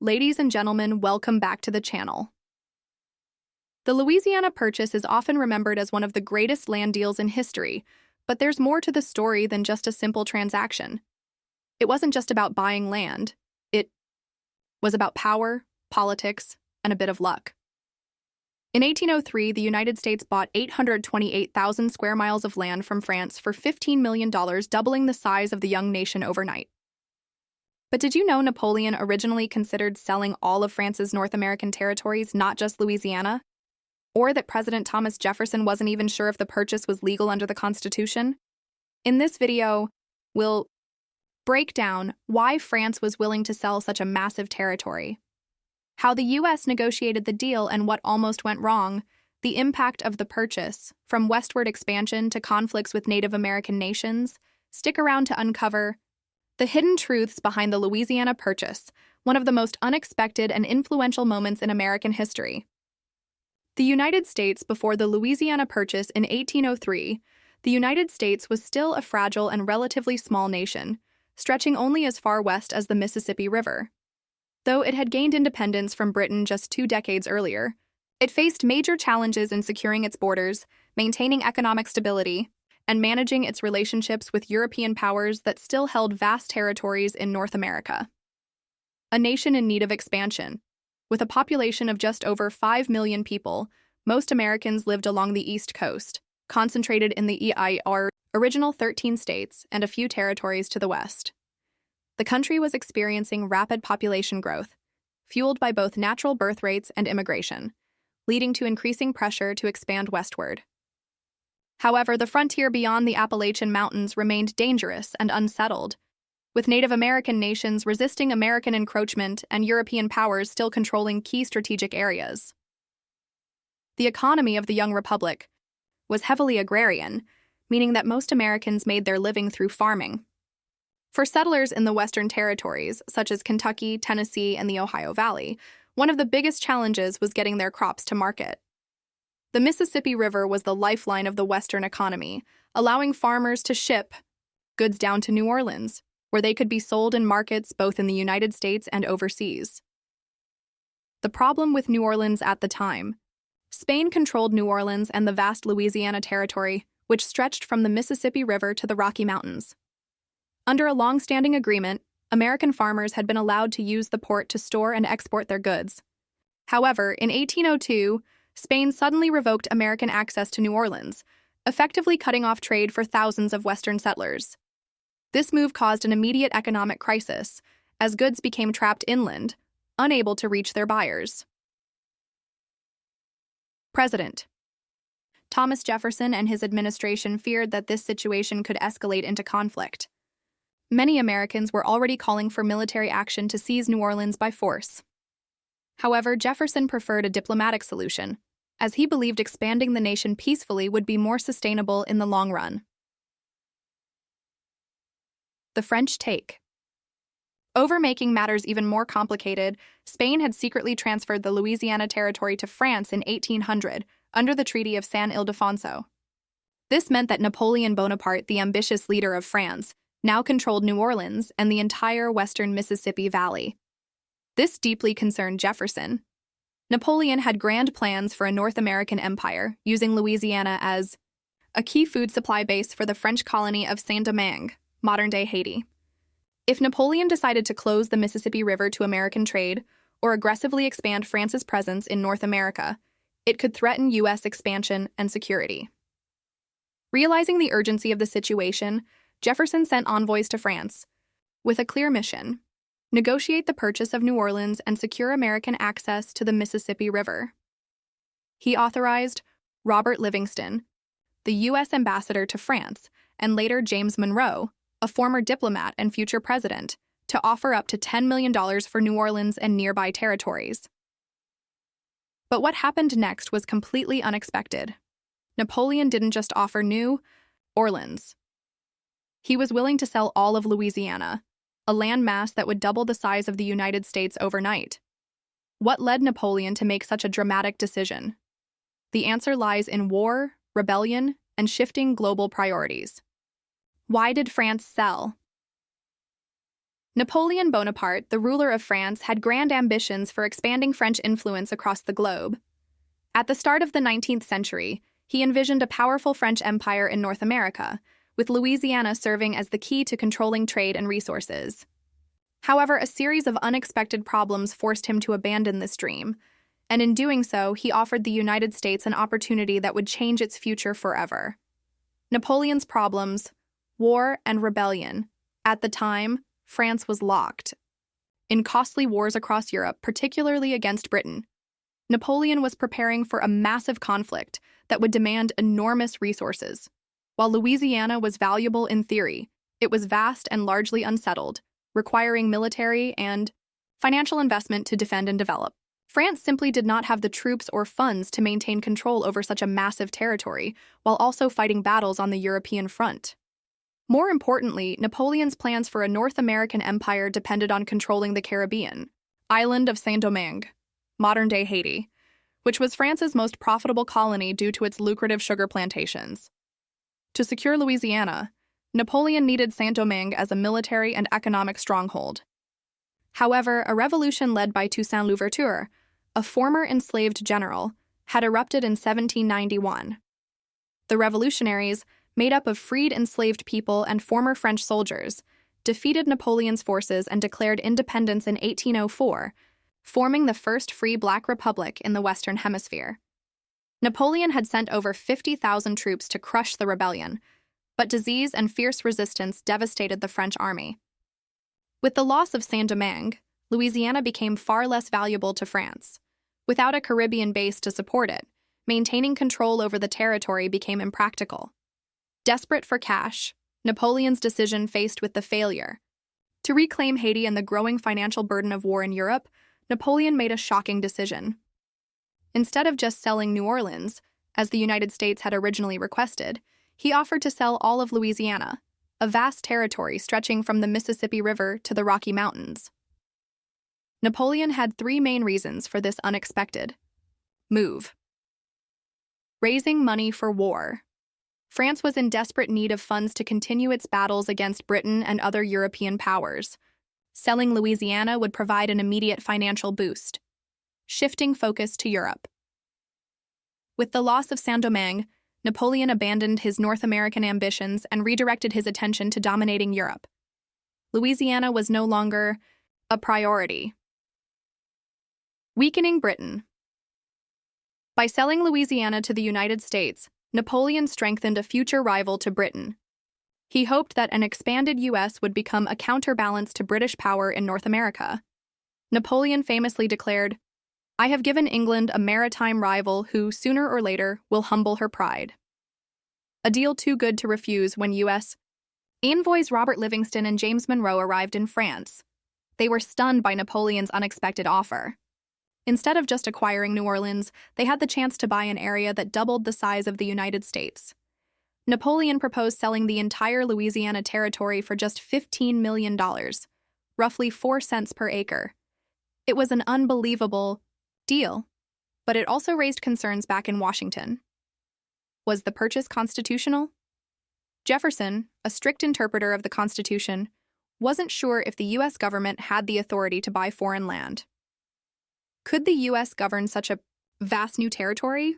Ladies and gentlemen, welcome back to the channel. The Louisiana Purchase is often remembered as one of the greatest land deals in history, but there's more to the story than just a simple transaction. It wasn't just about buying land. It was about power, politics, and a bit of luck. In 1803, the United States bought 828,000 square miles of land from France for $15 million, doubling the size of the young nation overnight. But did you know Napoleon originally considered selling all of France's North American territories, not just Louisiana? Or that President Thomas Jefferson wasn't even sure if the purchase was legal under the Constitution? In this video, we'll break down why France was willing to sell such a massive territory, how the U.S. negotiated the deal and what almost went wrong, the impact of the purchase, from westward expansion to conflicts with Native American nations. Stick around to uncover the hidden truths behind the Louisiana Purchase, one of the most unexpected and influential moments in American history. The United States before the Louisiana Purchase in 1803, the United States was still a fragile and relatively small nation, stretching only as far west as the Mississippi River. Though it had gained independence from Britain just 2 decades earlier, it faced major challenges in securing its borders, maintaining economic stability, and managing its relationships with European powers that still held vast territories in North America. A nation in need of expansion. With a population of just over 5 million people, most Americans lived along the East Coast, concentrated in the original 13 states and a few territories to the west. The country was experiencing rapid population growth, fueled by both natural birth rates and immigration, leading to increasing pressure to expand westward. However, the frontier beyond the Appalachian Mountains remained dangerous and unsettled, with Native American nations resisting American encroachment and European powers still controlling key strategic areas. The economy of the young republic was heavily agrarian, meaning that most Americans made their living through farming. For settlers in the Western territories, such as Kentucky, Tennessee, and the Ohio Valley, one of the biggest challenges was getting their crops to market. The Mississippi River was the lifeline of the Western economy, allowing farmers to ship goods down to New Orleans, where they could be sold in markets both in the United States and overseas. The problem with New Orleans at the time: Spain controlled New Orleans and the vast Louisiana territory, which stretched from the Mississippi River to the Rocky Mountains. Under a long-standing agreement, American farmers had been allowed to use the port to store and export their goods. However, in 1802, Spain suddenly revoked American access to New Orleans, effectively cutting off trade for thousands of Western settlers. This move caused an immediate economic crisis, as goods became trapped inland, unable to reach their buyers. President Thomas Jefferson and his administration feared that this situation could escalate into conflict. Many Americans were already calling for military action to seize New Orleans by force. However, Jefferson preferred a diplomatic solution, as he believed expanding the nation peacefully would be more sustainable in the long run. The French take. Over making matters even more complicated, Spain had secretly transferred the Louisiana territory to France in 1800 under the Treaty of San Ildefonso. This meant that Napoleon Bonaparte, the ambitious leader of France, now controlled New Orleans and the entire western Mississippi Valley. This deeply concerned Jefferson. Napoleon had grand plans for a North American empire, using Louisiana as a key food supply base for the French colony of Saint-Domingue, modern-day Haiti. If Napoleon decided to close the Mississippi River to American trade or aggressively expand France's presence in North America, it could threaten U.S. expansion and security. Realizing the urgency of the situation, Jefferson sent envoys to France with a clear mission: negotiate the purchase of New Orleans and secure American access to the Mississippi River. He authorized Robert Livingston, the U.S. ambassador to France, and later James Monroe, a former diplomat and future president, to offer up to $10 million for New Orleans and nearby territories. But what happened next was completely unexpected. Napoleon didn't just offer New Orleans. He was willing to sell all of Louisiana, a landmass that would double the size of the United States overnight. What led Napoleon to make such a dramatic decision? The answer lies in war, rebellion, and shifting global priorities. Why did France sell? Napoleon Bonaparte, the ruler of France, had grand ambitions for expanding French influence across the globe. At the start of the 19th century, he envisioned a powerful French empire in North America, with Louisiana serving as the key to controlling trade and resources. However, a series of unexpected problems forced him to abandon this dream, and in doing so, he offered the United States an opportunity that would change its future forever. Napoleon's problems, war and rebellion. At the time, France was locked in costly wars across Europe, particularly against Britain. Napoleon was preparing for a massive conflict that would demand enormous resources. While Louisiana was valuable in theory, it was vast and largely unsettled, requiring military and financial investment to defend and develop. France simply did not have the troops or funds to maintain control over such a massive territory, while also fighting battles on the European front. More importantly, Napoleon's plans for a North American empire depended on controlling the Caribbean island of Saint-Domingue, modern-day Haiti, which was France's most profitable colony due to its lucrative sugar plantations. To secure Louisiana, Napoleon needed Saint-Domingue as a military and economic stronghold. However, a revolution led by Toussaint Louverture, a former enslaved general, had erupted in 1791. The revolutionaries, made up of freed enslaved people and former French soldiers, defeated Napoleon's forces and declared independence in 1804, forming the first free Black Republic in the Western Hemisphere. Napoleon had sent over 50,000 troops to crush the rebellion, but disease and fierce resistance devastated the French army. With the loss of Saint-Domingue, Louisiana became far less valuable to France. Without a Caribbean base to support it, maintaining control over the territory became impractical. Desperate for cash, Napoleon's decision faced with the failure. To reclaim Haiti and the growing financial burden of war in Europe, Napoleon made a shocking decision. Instead of just selling New Orleans, as the United States had originally requested, he offered to sell all of Louisiana, a vast territory stretching from the Mississippi River to the Rocky Mountains. Napoleon had three main reasons for this unexpected move. Raising money for war. France was in desperate need of funds to continue its battles against Britain and other European powers. Selling Louisiana would provide an immediate financial boost. Shifting focus to Europe. With the loss of Saint-Domingue, Napoleon abandoned his North American ambitions and redirected his attention to dominating Europe. Louisiana was no longer a priority. Weakening Britain. By selling Louisiana to the United States, Napoleon strengthened a future rival to Britain. He hoped that an expanded U.S. would become a counterbalance to British power in North America. Napoleon famously declared, "I have given England a maritime rival who, sooner or later, will humble her pride." A deal too good to refuse when U.S. envoys Robert Livingston and James Monroe arrived in France. They were stunned by Napoleon's unexpected offer. Instead of just acquiring New Orleans, they had the chance to buy an area that doubled the size of the United States. Napoleon proposed selling the entire Louisiana territory for just $15 million, roughly 4 cents per acre. It was an unbelievable deal, but it also raised concerns back in Washington. Was the purchase constitutional? Jefferson, a strict interpreter of the Constitution, wasn't sure if the U.S. government had the authority to buy foreign land. Could the U.S. govern such a vast new territory?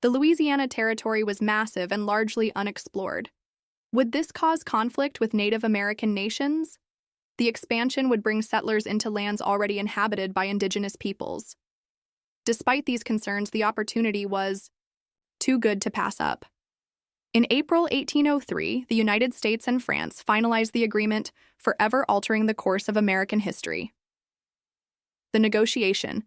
The Louisiana Territory was massive and largely unexplored. Would this cause conflict with Native American nations? The expansion would bring settlers into lands already inhabited by indigenous peoples. Despite these concerns, the opportunity was too good to pass up. In April 1803, the United States and France finalized the agreement, forever altering the course of American history. The negotiation.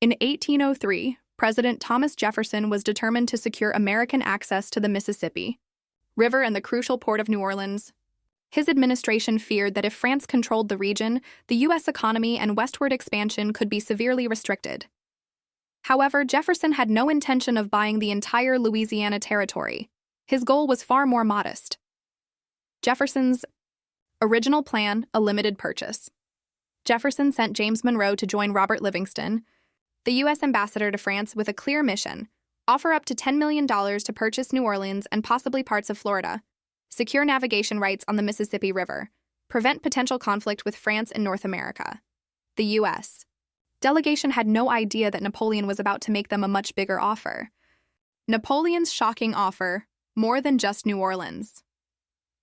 In 1803, President Thomas Jefferson was determined to secure American access to the Mississippi River and the crucial port of New Orleans. His administration feared that if France controlled the region, the U.S. economy and westward expansion could be severely restricted. However, Jefferson had no intention of buying the entire Louisiana territory. His goal was far more modest. Jefferson's original plan, a limited purchase. Jefferson sent James Monroe to join Robert Livingston, the U.S. ambassador to France, with a clear mission: offer up to $10 million to purchase New Orleans and possibly parts of Florida, secure navigation rights on the Mississippi River, prevent potential conflict with France and North America. The U.S. delegation had no idea that Napoleon was about to make them a much bigger offer. Napoleon's shocking offer, more than just New Orleans.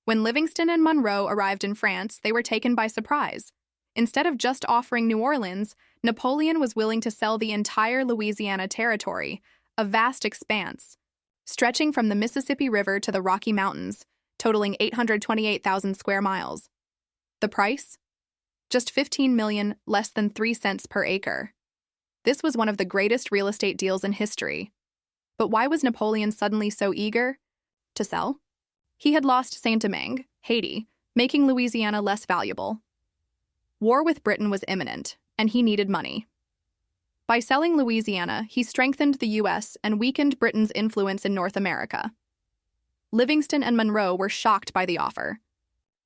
When Livingston and Monroe arrived in France, they were taken by surprise. Instead of just offering New Orleans, Napoleon was willing to sell the entire Louisiana Territory, a vast expanse, stretching from the Mississippi River to the Rocky Mountains, totaling 828,000 square miles. The price? Just $15 million, less than 3 cents per acre. This was one of the greatest real estate deals in history. But why was Napoleon suddenly so eager to sell? He had lost Saint-Domingue, Haiti, making Louisiana less valuable. War with Britain was imminent, and he needed money. By selling Louisiana, he strengthened the U.S. and weakened Britain's influence in North America. Livingston and Monroe were shocked by the offer.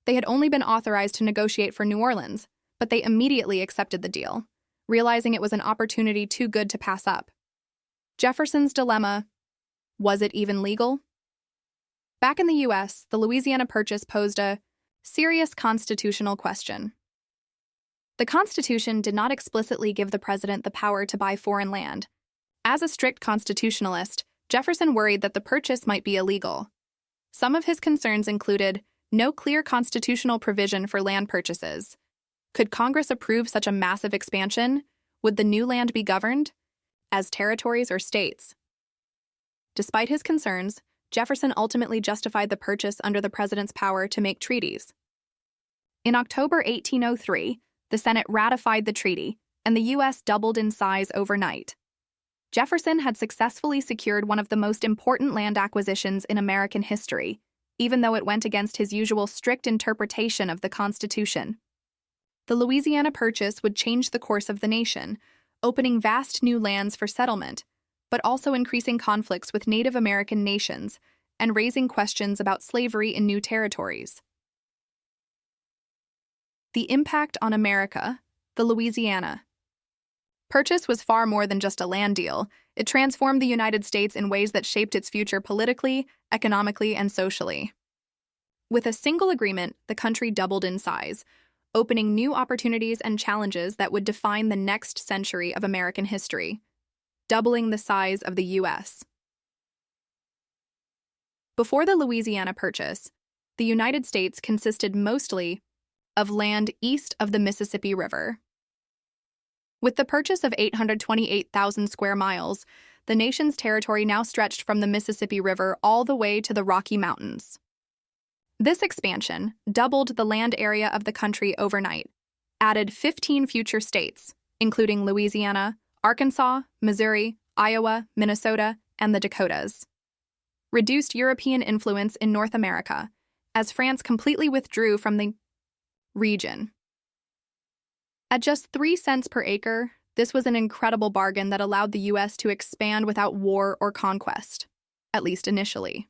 They had only been authorized to negotiate for New Orleans, but they immediately accepted the deal, realizing it was an opportunity too good to pass up. Jefferson's dilemma: was it even legal? Back in the U.S., the Louisiana Purchase posed a serious constitutional question. The Constitution did not explicitly give the president the power to buy foreign land. As a strict constitutionalist, Jefferson worried that the purchase might be illegal. Some of his concerns included no clear constitutional provision for land purchases. Could Congress approve such a massive expansion? Would the new land be governed as territories or states? Despite his concerns, Jefferson ultimately justified the purchase under the president's power to make treaties. In October 1803, the Senate ratified the treaty, and the U.S. doubled in size overnight. Jefferson had successfully secured one of the most important land acquisitions in American history, even though it went against his usual strict interpretation of the Constitution. The Louisiana Purchase would change the course of the nation, opening vast new lands for settlement, but also increasing conflicts with Native American nations and raising questions about slavery in new territories. The impact on America, the Louisiana Purchase was far more than just a land deal. It transformed the United States in ways that shaped its future politically, economically, and socially. With a single agreement, the country doubled in size, opening new opportunities and challenges that would define the next century of American history, doubling the size of the U.S. Before the Louisiana Purchase, the United States consisted mostly of land east of the Mississippi River. With the purchase of 828,000 square miles, the nation's territory now stretched from the Mississippi River all the way to the Rocky Mountains. This expansion doubled the land area of the country overnight, added 15 future states, including Louisiana, Arkansas, Missouri, Iowa, Minnesota, and the Dakotas. Reduced European influence in North America, as France completely withdrew from the region. At just 3 cents per acre, this was an incredible bargain that allowed the U.S. to expand without war or conquest, at least initially.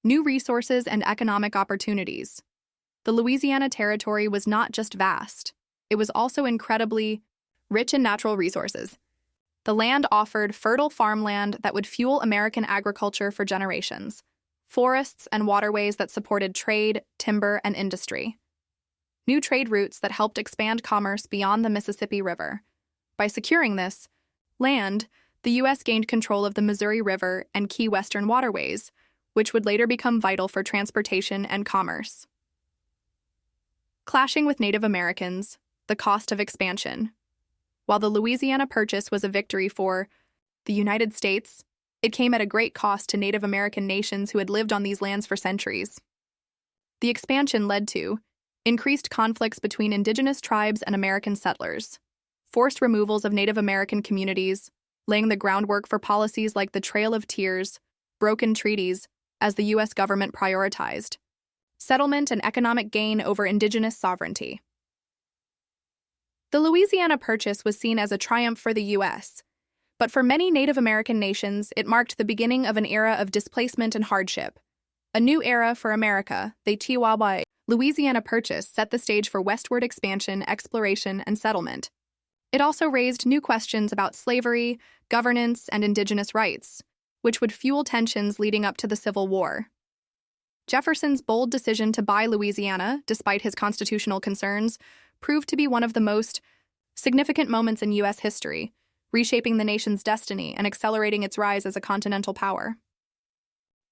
New resources and economic opportunities. The Louisiana Territory was not just vast, it was also incredibly rich in natural resources. The land offered fertile farmland that would fuel American agriculture for generations, forests and waterways that supported trade, timber, and industry. New trade routes that helped expand commerce beyond the Mississippi River. By securing this land, the U.S. gained control of the Missouri River and key western waterways, which would later become vital for transportation and commerce. Clashing with Native Americans, the cost of expansion. While the Louisiana Purchase was a victory for the United States, it came at a great cost to Native American nations who had lived on these lands for centuries. The expansion led to increased conflicts between indigenous tribes and American settlers, forced removals of Native American communities, laying the groundwork for policies like the Trail of Tears, broken treaties, as the U.S. government prioritized settlement and economic gain over indigenous sovereignty. The Louisiana Purchase was seen as a triumph for the U.S., but for many Native American nations, it marked the beginning of an era of displacement and hardship. A new era for America, the Chihuahua Louisiana Purchase set the stage for westward expansion, exploration, and settlement. It also raised new questions about slavery, governance, and indigenous rights, which would fuel tensions leading up to the Civil War. Jefferson's bold decision to buy Louisiana, despite his constitutional concerns, proved to be one of the most significant moments in U.S. history, reshaping the nation's destiny and accelerating its rise as a continental power.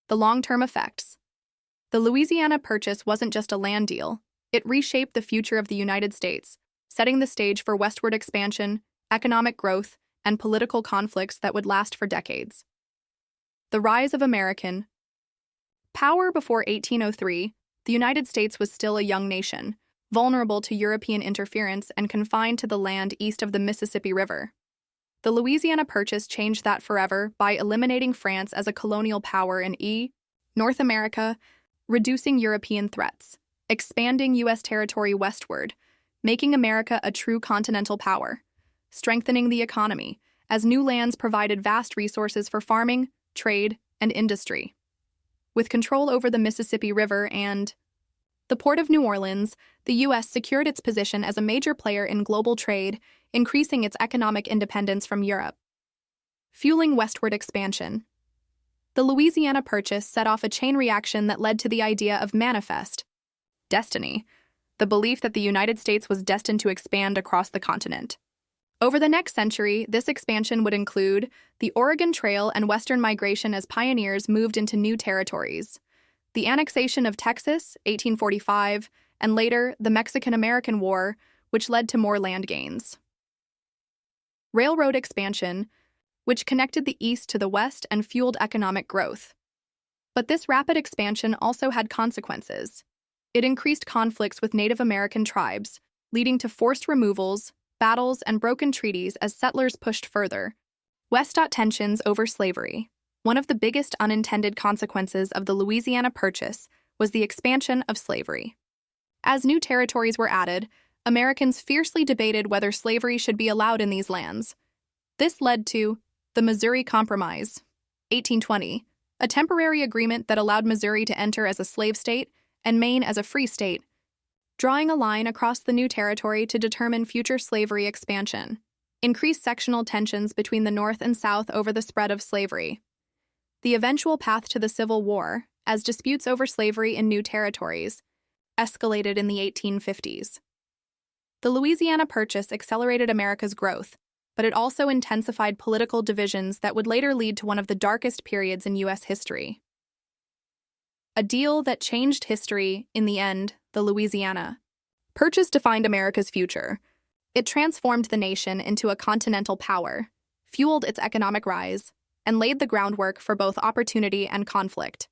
The long-term effects. The Louisiana Purchase wasn't just a land deal, it reshaped the future of the United States, setting the stage for westward expansion, economic growth, and political conflicts that would last for decades. The rise of American power. Before 1803, the United States was still a young nation, vulnerable to European interference and confined to the land east of the Mississippi River. The Louisiana Purchase changed that forever by eliminating France as a colonial power in North America, reducing European threats, expanding U.S. territory westward, making America a true continental power, strengthening the economy, as new lands provided vast resources for farming, trade, and industry. With control over the Mississippi River and the Port of New Orleans, the U.S. secured its position as a major player in global trade, increasing its economic independence from Europe. Fueling westward expansion. The Louisiana Purchase set off a chain reaction that led to the idea of manifest destiny, the belief that the United States was destined to expand across the continent. Over the next century, this expansion would include the Oregon Trail and Western migration as pioneers moved into new territories, the annexation of Texas, 1845, and later the Mexican-American War, which led to more land gains. Railroad expansion, which connected the east to the west and fueled economic growth. But this rapid expansion also had consequences. It increased conflicts with Native American tribes, leading to forced removals, battles, and broken treaties as settlers pushed further. West. Tensions over slavery. One of the biggest unintended consequences of the Louisiana Purchase was the expansion of slavery. As new territories were added, Americans fiercely debated whether slavery should be allowed in these lands. This led to the Missouri Compromise, 1820, a temporary agreement that allowed Missouri to enter as a slave state and Maine as a free state, drawing a line across the new territory to determine future slavery expansion, increased sectional tensions between the North and South over the spread of slavery. The eventual path to the Civil War, as disputes over slavery in new territories, escalated in the 1850s. The Louisiana Purchase accelerated America's growth, but it also intensified political divisions that would later lead to one of the darkest periods in U.S. history. A deal that changed history in the end. The Louisiana Purchase defined America's future. It transformed the nation into a continental power, fueled its economic rise, and laid the groundwork for both opportunity and conflict.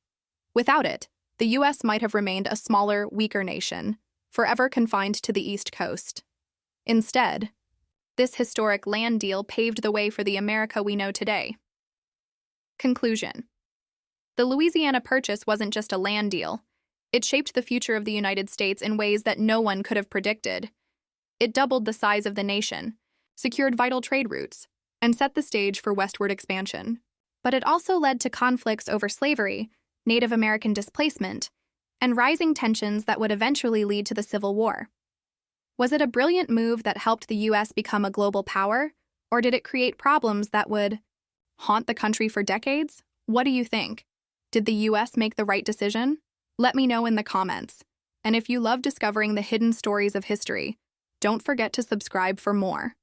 Without it, the U.S. might have remained a smaller, weaker nation, forever confined to the East Coast. Instead, this historic land deal paved the way for the America we know today. Conclusion. The Louisiana Purchase wasn't just a land deal. It shaped the future of the United States in ways that no one could have predicted. It doubled the size of the nation, secured vital trade routes, and set the stage for westward expansion. But it also led to conflicts over slavery, Native American displacement, and rising tensions that would eventually lead to the Civil War. Was it a brilliant move that helped the U.S. become a global power, or did it create problems that would haunt the country for decades? What do you think? Did the U.S. make the right decision? Let me know in the comments. And if you love discovering the hidden stories of history, don't forget to subscribe for more.